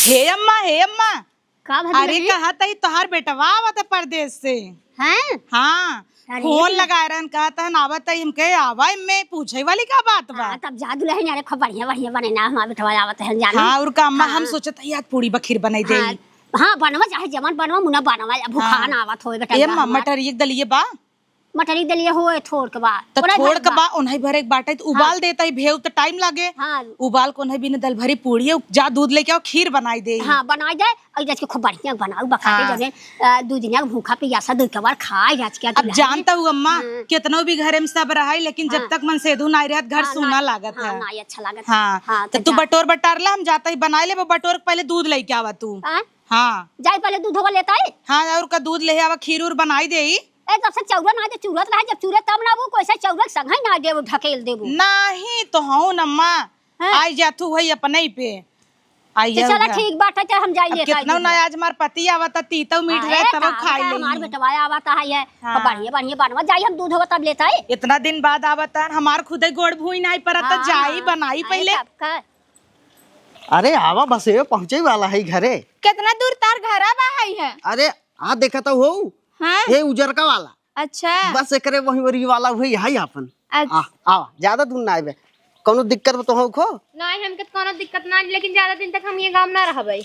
हे अम्मा का अरे कहा था तोहार बेटवा आवत परदेश से। हैं? हाँ फोन लगाए रहन कहता है आवत है हमके आवा में पूछे वाली का बात बा। तब जादू लहे अरे खूब बढ़िया बढ़िया बने ना हमार बेटवा आवत है जानो। हाँ और का अम्मा हम सोचत है यार पूरी बखीर बनाई दे। हाँ बनवा चाहे जमन बनवा मुना बनवा भूखा ना आवत होए बेटा। ए अम्मा मटर एक दलिए बा मटरी दलिए होए थोड़ के बा तो थोड़ के बा उन्हें भरे एक बाटे तो उबाल देता है भेव तो टाइम लागे। हाँ उबाल को उन्हें बिन दल भरी पूड़ी जा दूध लेके आओ खीर बनाई दे। हाँ बनाई दे और जज के खूब बढ़िया बनाऊ बखाते जने दू दिन भूखा पियासा दू के बार खाए जज के। अब जानता हूँ अम्मा कितनो भी घरे में सब रहाई लेकिन जब तक मन सेधु ना रहत घर सूना लागत है। ना अच्छा लागत। हाँ तो तू बटोर बटारला हम जाता ही बनाए ले बटोर पहले दूध लेके आवा तू। हाँ जाई पहले दूध होगा लेता है। हाँ और का दूध ले आवा खीर उर बनाई दे। ए जब से चौरा ना दे चूरत रहे जब चूरे तब ना वो कैसे चौरा संग ही ना दे वो ढकेल देबो नहीं तो हूं नम्मा आई जा तू वही अपने ही पे आई तो चला ठीक बात है हम जाई ले कितना ना आज मार पति आवता तीता मीठ रहे तब खाई ले हमार बेटवा आवता है बढ़िया बढ़िया बनवा जाई हम दूध होगा तब लेता है। इतना दिन बाद आवता हमार खुदे गोड़ भूई नहीं परत जाई बनाई पहले। अरे आवा बस ये पहुंचे वाला है घरे। कितना दूर तार घरा बा है? अरे आ देखा तो हो हाँ? ये उजरका वाला अच्छा बस एकरे वही वरी वाला वही है अपन। अच्छा। आ ज्यादा दूर ना आवे कोनो दिक्कत तो हो खो नहीं हमके कोनो दिक्कत ना लेकिन ज्यादा दिन तक हम ये गांव ना रहबै।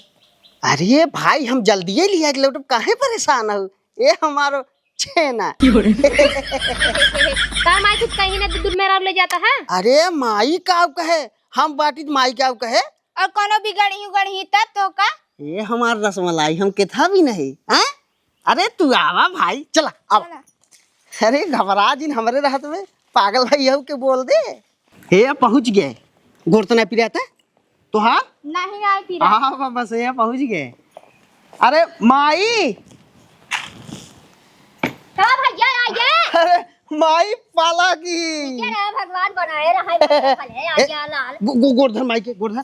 अरे भाई हम जल्दी लिया के लौट काहे परेशान हो ये हमारो छेना। का माई कुछ कहीं ना दूर में ले जाता है। अरे माई का कहे हम बाटी माई का कहे और कोनो बिगड़ी उगड़ी तब तो का ये हमार रसमलाई हम के था भी नहीं हैं। अरे तू आवा भाई चला अब। अरे घबरा जिन हमारे रहत में पागल भाई हो के बोल दे। हे पहुंच गए गोर तो नहीं पिराता तो हाँ नहीं आई पिरा। हाँ बस ये पहुंच गए। अरे माई का भैया आ गए। अरे माई पाला की क्या भगवान बनाए रहा है आ गया लाल गोरधर माई के गोरधर।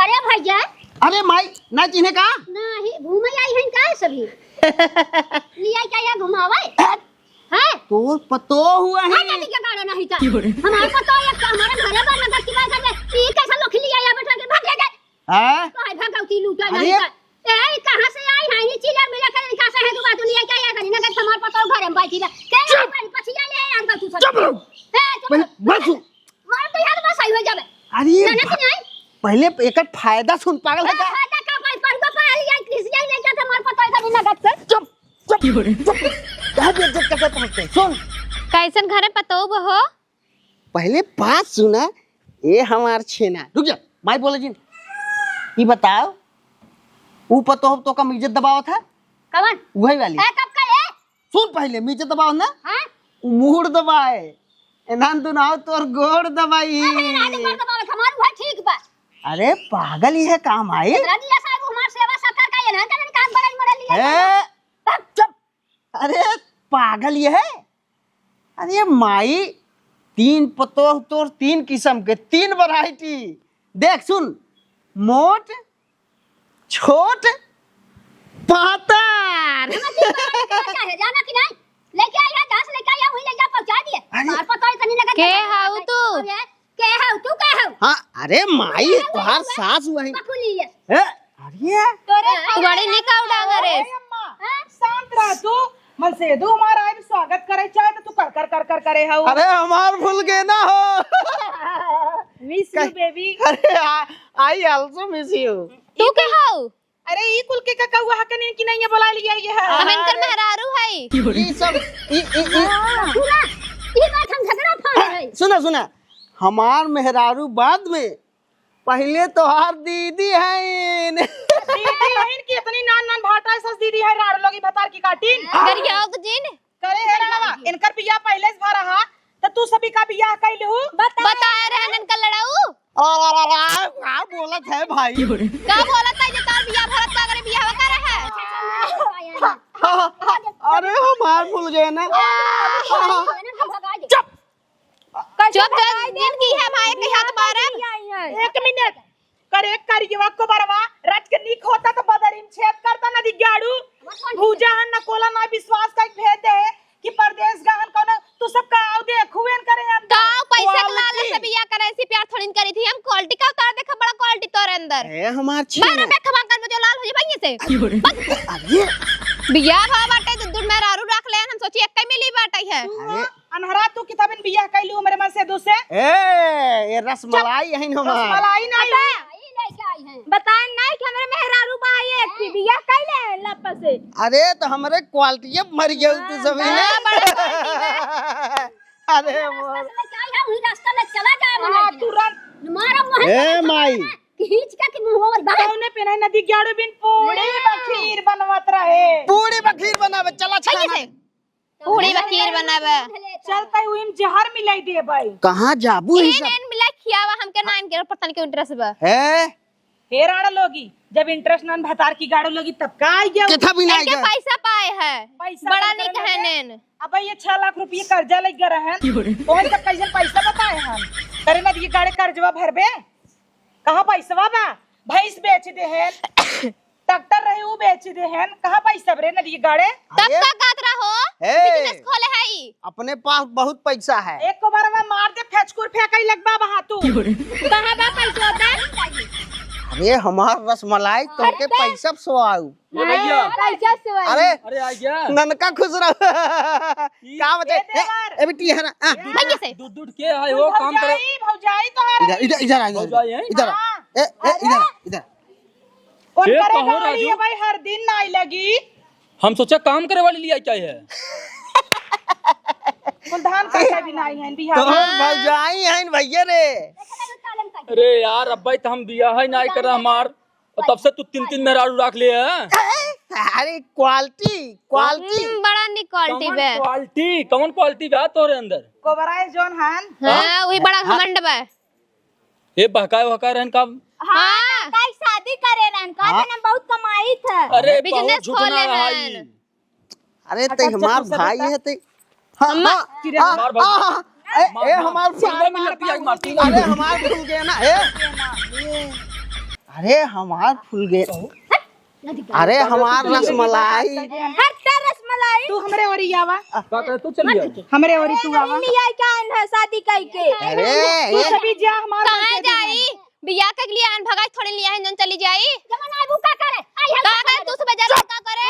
अरे भैया अरे माई ना चिन्हे का नहीं घूमे आई हैं का सभी लिया क्या या घुमावे है तो पतो हुआ है नहीं क्या गाना नहीं था हमारे पता है कि हमारे घरे पर नगर की बात है ये कैसा लोग लिया या बैठा के भाग गए हां तो है भगवती लूटा नहीं था ए कहां से आई है ये चीज मिला कर लिखा से है तू बात लिया क्या या करी नगर हमारे पता घरे में बैठी के पछिया ले आंगा तू सब चुप बस मार तो यार बस आई हो जावे। अरे ना नहीं पहले एक फायदा सुन पागल है का पहुंचते सुन कैसन घरे पतो हो। पहले बात सुना ये हमार छेना रुक जा माई बोले जी ये बताओ वो पतो तो कम इज्जत दबाव था कवन वही वाली कब का है सुन पहले इज्जत दबाव ना हां मुहर दबाए एनान तू ना तोर गोड़ दबाई। ठीक बा अरे पागल ये है काम आई रनिया साहब हमार सेवा सत्कार का ये ना काम बड़ल मरल लिया चुप। अरे पागल ये है। अरे माई तीन पतो तोर तीन किस्म के तीन वैरायटी देख सुन मोट छोट पातर जाना कि नहीं लेके आया घास लेके आया वही ले जा पहुंचा दिए मार पता है कनी लगा के हाउ तू के हाउ तू के हाउ। हाँ अरे माई तोहार सास वही पकुली है अरे तोरे बड़ी निकाउ डांगरे शांत रह तू मन सेधु हमारा आई स्वागत करे चाहे तो तू कर कर कर कर करे हो। अरे हमार भूल गए ना हो मिस यू बेबी। अरे आई आल्सो मिस यू। तू के हाउ। अरे ई कुल के का हुआ हकने कि नहीं बुला लिया ये है हम इनकर मेहरारू है ये सब सुना ये बात हम झगड़ा फाड़ है। सुना सुना हमार मेहरारू बाद में पहले तोहार दीदी है दीदी बहन की इतनी नान नान भाटा सस दीदी है राड़ लोगी भतार की काटिन गरियाओ के जिन करे है रावा इनकर बियाह पहले से भरा हा त तू सभी का बियाह कैलहू बताए रहन इनका लड़ाऊ क्या बोलत है भाई का बोलत है जे तार बियाह भरत का करे बियाह करे है। अरे हमार भूल गए ना चुप चुप दिन की है भाई के हाथ मारब। एक मिनट करे करियवा को बरवा रच के निक होता तो बदरिन छेद करता न दिगाड़ू भूजा न कोला ना विश्वास का भेद दे कि परदेश गहन कोनो तू सब का आउ दे खुएन करे हम का पैसा के लालच से बियाह करे ऐसी प्यार थोड़ी करी थी हम क्वालिटी का उतार देखा बड़ा क्वालिटी तो तोरे अंदर ए हमार छी बारह पे खबा कर मुझे लाल हो जाए भैया से अरे बिया भा बाटे दूध में रारू रख ले हम सोची एक मिली बाटे है अरे अनहरा तू किताबिन बियाह कैलू मेरे मन से दूसरे ए ये रसमलाई है हमार मलाई नहीं ई लेके आई हैं बताए नहीं कि हमरे मेहरारू बाई एक थी बिया कैले लप से। अरे तो हमरे क्वालिटी मर गए तू सभी ने अरे मोर लेके आई है वही रास्ता में चला जाए मना तुरंत मारा मोहन ए माई खींच के मुंह में बाहर कौने पे नदी ग्याड़ो बिन पूड़ी बखीर बनवत रहे पूरी बखीर बनावे चला भैया छाना से पूरी बखीर बनावे चलता हुई जहर मिलाई दे भाई कहां जाबू है इन इन मिला खियावा हमके नाइन के पता नहीं क्यों इंटरेस्ट बा ए हेराड़ा लोगी जब इंटरेस्ट नन भतार की गाड़ो लोगी तब का आई गया किथा भी नहीं इनके गए पैसा पाए है पैसा बड़ा का नहीं करना कहे है। नेन अब ये 6 लाख रुपये कर्जा लग गया रहन कौन सा कैसे पैसा बताए हम करे ना ये गाड़े कर्जवा भरबे कहाँ पैसा बा भैंस बेच दे हैं ट्रैक्टर रहे वो बेच दे हैं कहाँ पैसा बरे ना ये गाड़े तब अरे, का कातरा हो ए, बिजनेस खोले है ई अपने पास बहुत पैसा है एक को बार में मार दे फेचकुर फेंकाई लगबा बहा तू कहां बा पैसा होता अरे हमार रसमलाई तोके पैसा सोआऊ ये भैया पैसा से अरे अरे आ गया ननका खुश रहो का बते ए बेटी है ना भैया से दूध दूध के आए हो काम करे भौजाई तो हारे इधर इधर इधर भौजाई हैं? इधर ए ए इधर इधर कौन ये करेगा कहो वाली राजू? है भाई हर दिन नाई लगी हम सोचा काम करे वाली लिया क्या है कुल धान काटे भी नाई है तो बिहार हम भौजाई हैं भैया रे अरे यार अब्बा तो हम बिया है ना कर हमार और तब से तू 3-3 मेहरारू रख ले है अरे क्वालिटी क्वालिटी बड़ा नी क्वालिटी बे कौन क्वालिटी बा तोरे अंदर कोबराए जोन हान हां वही बड़ा घमंड बे ये बहकाए रहन का हां काई शादी करे रहन का हाँ। ना बहुत कमाई था। अरे बिजनेस बहुत झुकना खोले रहा हैं। ई। अरे ते हमार भाई है ते हाँ हमार भाई। ए हमार पंद्रह मिनट पिया के मारती अरे हमार फूल गए ना ए अरे हमार फूल गए अरे हमार रसमलाई हट्टा रसमलाई तू हमरे ओरी आवा का करे तू चलिए हमरे ओरी तू आवा लिया का है शादी कई के। अरे तू ये सभी जा हमार कहां जाई बिया के लिए आन भगाई थोड़ी लिया है जन चली जाई जमन आई भूखा करे आई है का करे तू सुबह जा का करे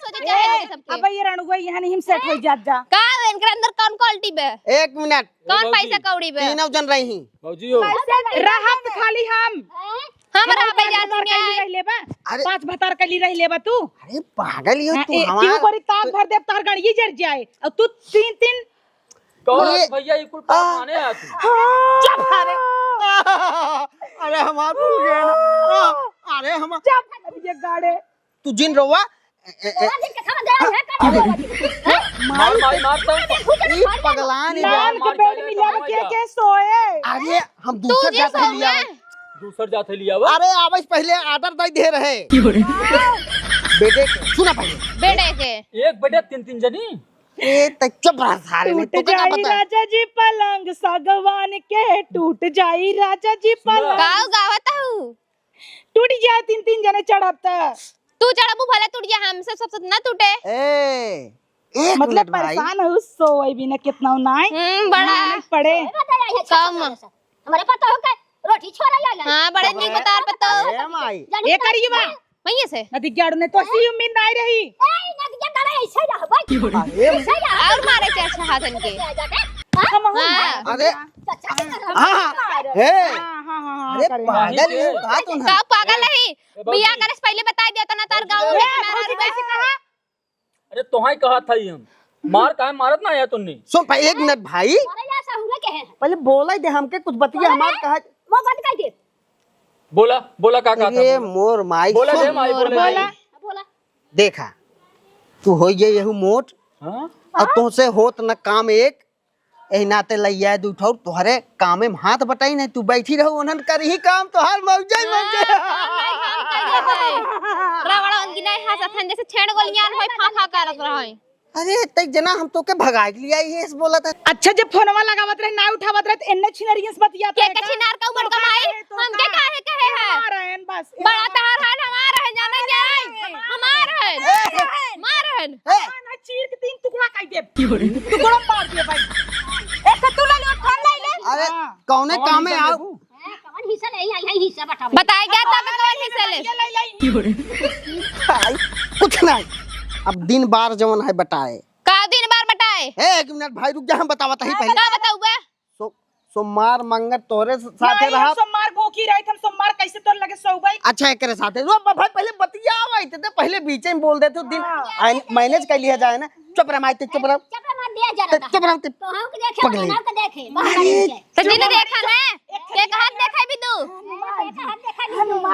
सोचे चाहे सबके अब ये रणुआ यहाँ नहीं हम सेट हो जात जा का इनके अंदर कौन क्वालिटी बे एक मिनट कौन पैसा कौड़ी बे तीनों जन रही भौजी हो रहत खाली हम हमरा पे जा भतार दुनिया कली रह लेबा अरे 5 भतार कली रह लेबा तू अरे पागल हो तू क्यों हमार करी ताक भर दे तार गाड़ी जर जाए और तू 3 कौन ये- भैया ये कुल काम आने आ तू चुप अरे अरे हमार फूल गए ना अरे हम चुप अब ये गाड़े तू जिन रोवा दिन के खाना दे है मार मारता ई पगलान ही बा। नान के बेड में लड़ के सोए अरे हम तू दूसर जे जाते सो लिया में दूसर जाते लिया वो अरे आवाज पहले ऑर्डर दे दे रहे बेटे सुना पहले बेड़े के एक बेटे 3-3 जनी ए त चुप रहा सारे ने टूट तो क्या जाई पता राजा जी पलंग सागवान के टूट जाई राजा जी पलंग गाँव गावत हूँ टूट जाए 3 जने चढ़ब तू चढ़बू भले टूट जा हमसे सबसे ना टूटे ए एक मतलब मिनट भाई परेशान हूँ सोए भी न कितना नाई बड़ा पड़े कम हमारे पता हो के रोटी छोड़ा आया हाँ बड़े नहीं बता पता ए माई ये करिए बा वहीं से नदी गाड़ू ने तो सी उम्मीद नहीं रही ए नदिया डाले ऐसे जा भाई अरे और मारे थे अच्छा हाथन के हम हूं हाँ। अरे हाँ हे हां अरे पागल है का तू का पागल है बिया करे से पहले बता दिया तो ना तार गाँव में मेरा कैसे कहा अरे तोहाई कहा था हम मार काहे मारत ना आया तुमने सुन भाई एक मिनट भाई मारे या साहुरे के हैं पहले बोला ही दे हमके कुछ बतिया हमार कहा वो बंद कर दे बोला का कहा ये था मोर माई बोला सुन, दे माई बोले बोला बोला देखा तू हो ये यहू मोट हां और तुमसे होत न काम एक एही नाते लैया दू ठौर तोहरे कामे में हाथ बटाई नहीं तू बैठी रहो उन्हन कर ही काम तोहार मौजे रावण अंगिना हाथ अथन जैसे छेड़ गोलियां होई फाफा करत रहई अरे तई जना हम तो के भगाई लिया ये बोला था अच्छा जब फोनवा लगावत रहे ना उठावत रहे तो एन्ने छिनरियस बतिया के के छिनार का उमड़ कमाई हम के काहे कहे है रहन बस बड़ा तहार हाल हमार है जाने जाए हमार है मार है ना चीर के 3 टुकड़ा काट दे टुकड़ा मार दे भाई एक तो ले लो फोन ले ले अरे कौने कामे आओ हिस्सा नहीं आई है हिस्सा बताओ बताए क्या तब कौन हिस्सा ले भाई कुछ नहीं, अब दिन बार जवन है बताए। का दिन बार बताए एक मिनट भाई रुक जा, हम बतावत ही पहले। का बताऊगा सोमवार मंगल तोरे साथे नहीं, रहा। हम सोमवार भूखी रही हम सोमवार कैसे तोर लगे सोबई। अच्छा एकरे साथे रो भाई, पहले बतिया आवे थे, पहले बीच में बोल देते दिन मैनेज कर लिया जाए ना। चुप रह माइते, चुप रह, चपरा मत दिया जा रहा चुप रह। तो हम के देखे पगली। बनाओ के देखे बाहर नहीं जाए तो जिने देखा ना के कहां देखै भी तू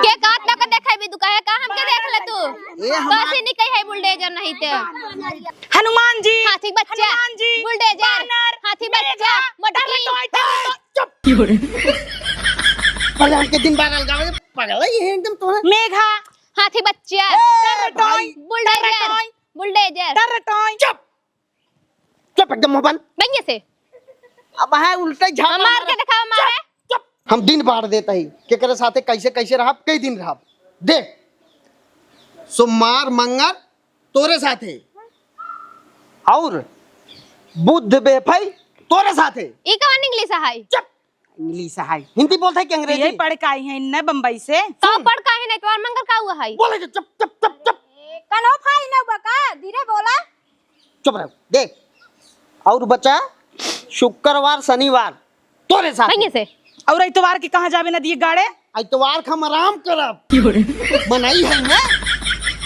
के कात लग देखै भी तू कहे का हम के देख ले तू ये हमार कैसे नहीं कहे बुलडोजर नहीं ते हनुमान जी, हाथी बच्चा हनुमान जी, बुलडोजर बानर, हाथी बच्चा मटकी पहले हमके दिन बार अलगावे पागल है ये एकदम तोरे। मेघा, हाथी बच्चा भाई बुलडोजर बुलडोजर टरटोई, चुप चुप एकदम मोहन। नहीं से अब है उल्टा झाड़ मार के दिखाओ मारे हम दिन बार देता ही केकरे साथे कैसे कैसे रहा, कई दिन रहा देख। सोमवार मंगल तोरे साथे और बुध बेफई तोरे साथे। ई कौन इंग्लिश है चुप, इंग्लिश है हिंदी बोलता है कि अंग्रेजी? यही पढ़ के आई है इन्ने बम्बई से। का पढ़ का है नहीं तो मंगल का हुआ है बोले कि चुप चुप चुप चुप कनो फाई न बका धीरे बोला। चुप रहो देख। और बच्चा शुक्रवार शनिवार तोरे साथे। नहीं से और इतवार की कहाँ जावे ना दिए गाड़े। इतवार का हम आराम करब बनाई है ना,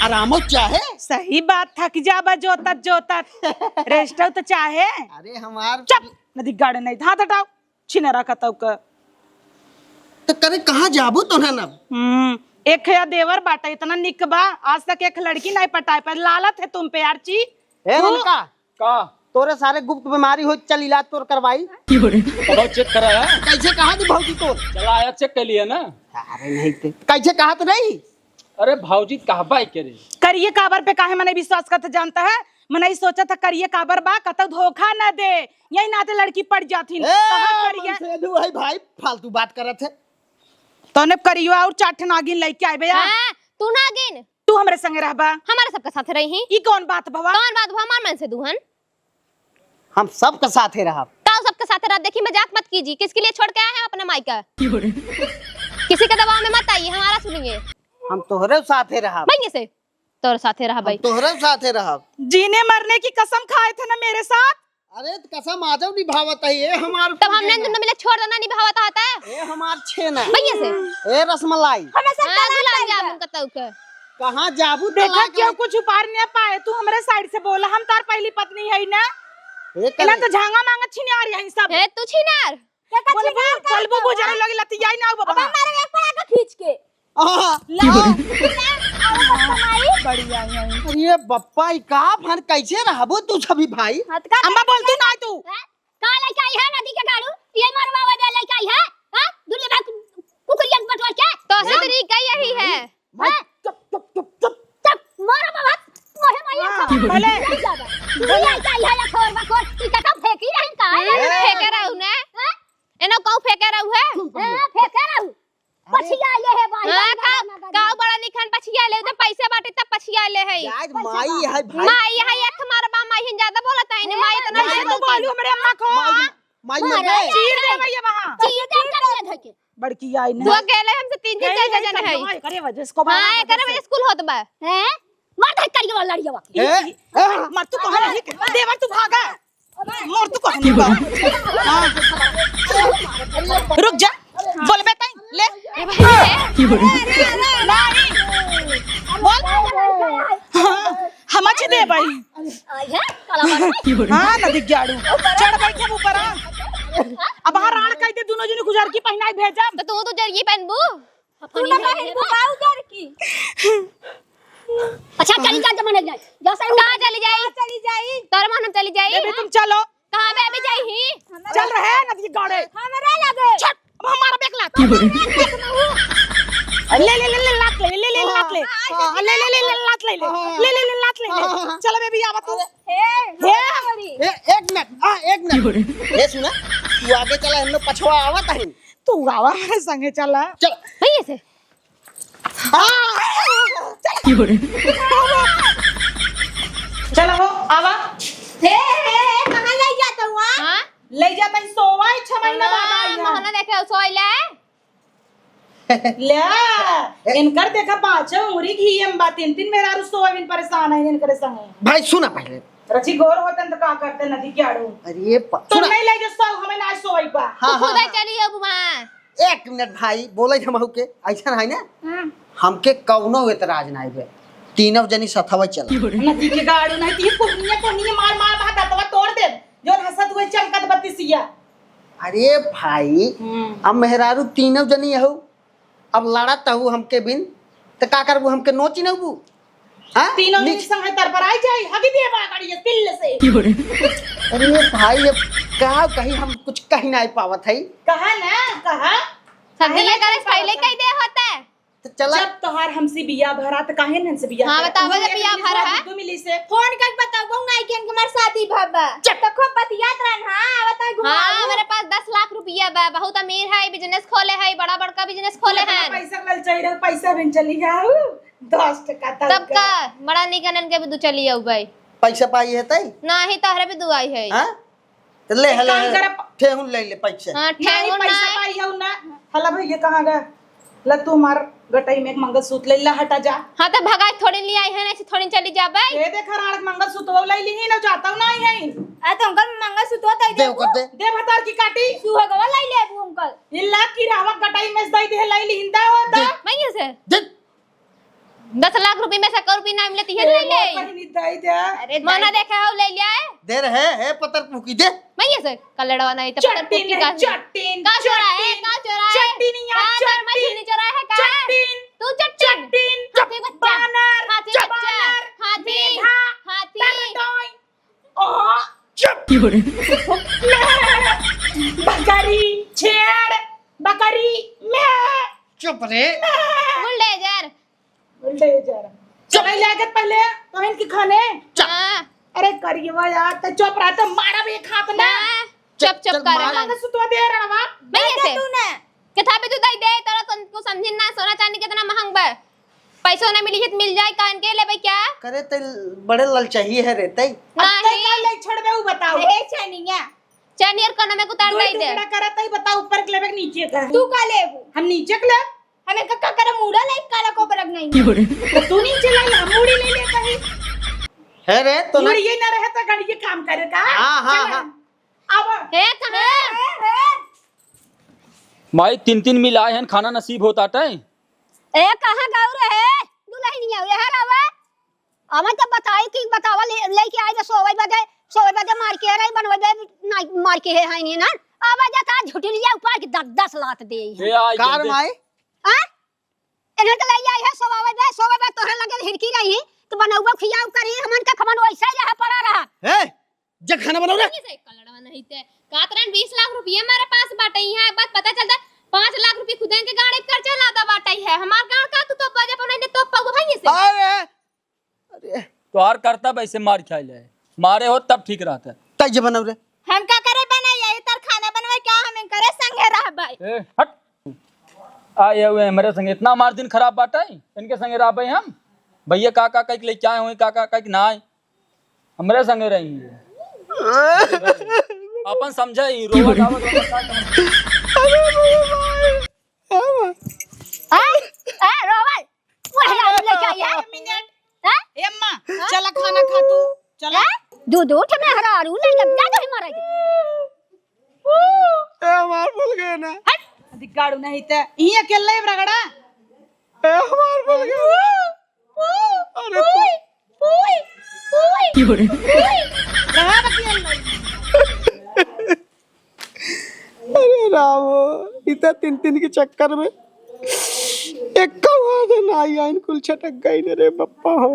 आराम चाहे। सही बात, थक जाबा जोतत जोतत रेस्ट तो चाहे। अरे हमार चुप, नदी गाड़े नहीं हाथ हटाओ, छिना रखा तब का। तो करे कहाँ जाबू तो ना एक या देवर बाटा इतना निक बा, आज तक एक लड़की नहीं पटाए पर लालत है तुम पे यार ची। ए रनका का तोरे सारे गुप्त बीमारी हो चल इलाज तोर करवाई। कब चेक कराया? कैसे कहा थी भाजी तोर? चला आया चेक कर लिया ना। अरे नहीं थे कैसे कहा तो नहीं। अरे भाऊजी कहबा करे करिए काबर पे काहे मने विश्वास करते जानता है। मने सोचा था करिए काबर बा कत धोखा न दे, यही नाते लड़की पड़ जाती सेधु है भाई फालतू बात करत है। तोने करियो और चाठ नागिन लेके आए भैया। हां तू नागिन तू हमरे संग रहबा, हमारे सबके साथ रही ई कौन बात भवा। कौन बात हुआ हमार मन से दुहन हम सबके साथ ही रहा। ताऊ सबके साथ रात देखी मजाक मत कीजिए, किसके लिए छोड़ के आए हैं अपने मायका किसी के दबाव में मत आइए, हमारा सुनिए। हम तोहरे साथ ही रहा, भाई से तोर साथे रहा भाई तोहरे साथ ही रहा। जीने मरने की कसम खाए थे ना मेरे साथ। अरे कसम आजब निभावत है ये हमार। तब हमने दोनों मिले छोड़ देना निभावता होता है ये हमार छेना भैया से ए रसमलाई। गुलाब जामुन का तऊ के कहाँ जाबू देखा क्यों कुछ उपार नहीं पाए, तू हमारे साइड से बोला। हम तार पहली पत्नी है ना, इना तो झांगा मांगा छिने आ रही है सब। है तू छिनार बल्बू बुझाने लगी लतियाई ना बाबा। मारे एक पड़ा के खींच के बढ़िया है। अरे बप्पा ई का फन कैसे रहबो तू सभी भाई। अम्मा बोल तू ना तू का लड़का है नदी के गाड़ू ये मरवा दे लड़का है। हां दुनिया भर कुकुरियन बटवा के तो से तरीका यही है। चुप चुप चुप चुप तब मारा बाबा मोहे माया खबर भले दुनिया का है खबर बकोर ई का फेंकी रहन का फेंके रहू ना एनो कहू फेंके रहू है फेंके रहू पछिया ले है भाई। हां गांव बड़ा निखन पछिया ले तो पैसे बाटे तब पछिया ले है आज माई है भाई। माई है एक मारबा माई हिन ज्यादा बोलता है ने माई तो नहीं नहीं तू बोलू मेरे अम्मा को माई मर गए। चीर दे भैया वहां चीज दे कर धके बड़की आई तू ना अकेले हमसे 3 जन है करे वजह इसको हां करे स्कूल होत बा हैं मार धक करियो वाला लड़िया ए मर तू कहां नहीं देवर तू भागा मोर तू कहां नहीं बा। रुक जा बोल बे तई ले हम अच्छे दे भाई। है काला मार हां नदी गाड़ू चढ़ बैठे ऊपर। अब बाहर राण कह दे दोनों जने गुजार की पहनाई भेजा तो तू जरिए पहनबू तू ना कहीं बुकाऊ दर की। अच्छा चली जा जमाने जाए जैसे कहां चली जाई चली जाई तोर मन हम चली जाई बे तुम चलो कहां बे अभी जाई ही चल रहे हैं नदी गाड़े हमरा लगे छट अब हमारा बेक लात ले ले ले ले लात ले ले ले लात ले ले ले ले लात ले ले ले ले लात ले चल बेबी आवा तू हे ए एक मिनट ए सुना तू आगे चला हम लोग पछवा आवत है। तू आवा हमारे संगे चला चल भैया से चलो हो आवा हे कहां ले जाता हुआ। हां ले जाता सोवा 6 महीना बाद आई है। मोहना देखे सोइले ले इनकर देखा पांचों उरी घी हम बात तीन मेरा रुस्तो सोयाबीन परेशान है इनकर संग भाई सुना पहले। रची गोर होते तो का करते नदी के आड़ू अरे तो सुना। नहीं ले जो सो हमें ना सोई बा हाँ खुद हाँ चली अब वहाँ 1 मिनट भाई बोले हम के ऐसा है ना हमके कौनो एतराज नहीं बे तीनों जनी सथवा चल नदी के गाड़ू नहीं थी कोनिया मार मार भागा तो तोड़ दे जो हसत हुए चमकत बत्तीसिया। अरे भाई अब मेहरारू तीनों जनी हो अब लड़त हूँ हमके बिन तो का करबू हमके नोची नबू हाँ तीनों दिन संग है तर पर आई जाए हगी दे बा गाड़ी तिल से। अरे भाई अब का कहीं हम कुछ कहीं नहीं पावत है कहा ना कहा सदिया करे पहले कह दे होता है तो चला जब तोहार हमसे बिया भरा तो काहे न हमसे बिया हाँ, बताओ जब बिया भरा है। तू मिली से फोन कर बताओ नहीं कि इनके मार शादी भाबा जब तक खूब बतियात रहन। हां बताओ घुमा हाँ मेरे पास 10 लाख रुपया बा बहुत अमीर है बिजनेस खोले है बड़ा बड़का बिजनेस खोले हैं पैसा मिल चाहिए पैसा बिन चली जाओ 10 टका तब का बड़ा निकनन के भी दू चली आऊ भाई पैसा पाई है तई नाही तहरे भी दुआई है हाँ तो ले हले काम कर ठेहुन ले ले पैसे हाँ नहीं ठेंगुन पैसा ना पाई हो ना हला भैया कहां गए ल तू मार गटई में एक मंगलसूत्र ले ला हटा जा। हाँ तो भगाई थोड़ी ले आई है ना ऐसे थोड़ी चली जा भाई ये देख राण मंगलसूत्र वो लाई ली ही ना जाता नहीं है आ तो अंकल मंगलसूत्र दे देव कर दे दे भतार की काटी सुहागवा लाई ले अबू अंकल इल्ला की रावा गटई में दई दे लाई ली हिंदा हो दा मैं से दे 10 लाख रुपए में से करोड़ रुपए ना मिलती है ले ले कहीं दई दे अरे मना देखे हो ले लिया है दे रहे है पतर पुकी दे मैं से कलड़वा नहीं तो पत्थर चट्टीन पुटकी है का चट्टीन का चोरा है का चोरा है चट्टीन या का चोर मछली चोरा है का चट्टीन तू चट्टीन चट्टीन हाथी बच्चा बानर हाथी बच्चा हाथी मेधा हाथी तरदोई ओ चुप बकरी छेड़ बकरी मैं चुप रे बुलडोजर बोलते जरा चले लागत पहले तो इनके खाने हाँ अरे करिएवा यार तो चुप रहा तो मारा भी खात ना चुप चुप चल, कर मार। मंग सुतवा दे रहा मैं ऐसे तू ना किथा पे तू दई दे तोरा को समझिन ना सोना चांदी कितना महंग बा पैसों ना मिली है तो मिल जाए कान के ले भाई क्या करे ते बड़े लल चाहिए है रे तई नहीं नहीं ले छोड़बे उ बताओ ए छनिया चानियर कोना में उतार दो दई दे टुकड़ा करत है बताओ ऊपर के लेबे नीचे का तू का लेबू हम नीचे के ले हमें कक्का करे मुड़ा ले काला को बरक नहीं तो तू नीचे लाई हम मुड़ी ले ले कहीं है रे तो ना मुड़ी ये ना रहे तो गाड़ी ये काम करेगा हाँ, हाँ, हाँ। अब हे कहां माई 3 मिलाए हैं खाना नसीब होता टाइम ए कहां गाऊ रहे दुल्हनिया ये हरावा हमें तो बताई कि बतावा लेके आए तो सोवे बजे मार के रही बनवा दे ना मार के है नहीं ना अब जाता झुटलिया ऊपर की 10 लात दे ये आई कार जल्दी। माई हां इन्हें तो ले आई है सोवे बजे तोहर लगे हिरकी रही तो बनौवा खियाऊ करी हमन का खमन वैसा ही रहा पड़ा रहा ए जग खाना बनाओ रे से कलड़वा नहीं ते कातरन 20 लाख रुपया हमारे पास बाटे यहाँ एक बात पता चलता 5 लाख रुपए खुद के गाड़ी कर चला दा बाटे है हमार गांव का तू तो बजे पर नहीं तो पागो भाई से अरे अरे तो हर करता वैसे मार खाई ले मारे हो तब ठीक रहता है। तई जे बनाओ रे हम का करे बनाई आई तर खाना बनवा क्या हमें करे संगे रह भाई ए हट आए हुए हैं मेरे संगे इतना हमारे दिन खराब बाटा है इनके संगे रह भाई हम भैया काका कई ले क्या हुए काका कई ना आए हमारे संगे रही अपन समझा ही रोवा गावत ए रोवल वो लेके आई है मिनट ए अम्मा चला खाना खा तू चला दूध उठ में हरारू ले लग जा दे मारा ए हमार भूल गए ना अधिक गाड़ू नहीं ते ई अकेले ही रगड़ा ए हमार भूल गए अरे रहा बकिया अरे रामो इतना 3 के चक्कर में एक दिन आई आइन कुल छटक गई रे बप्पा हो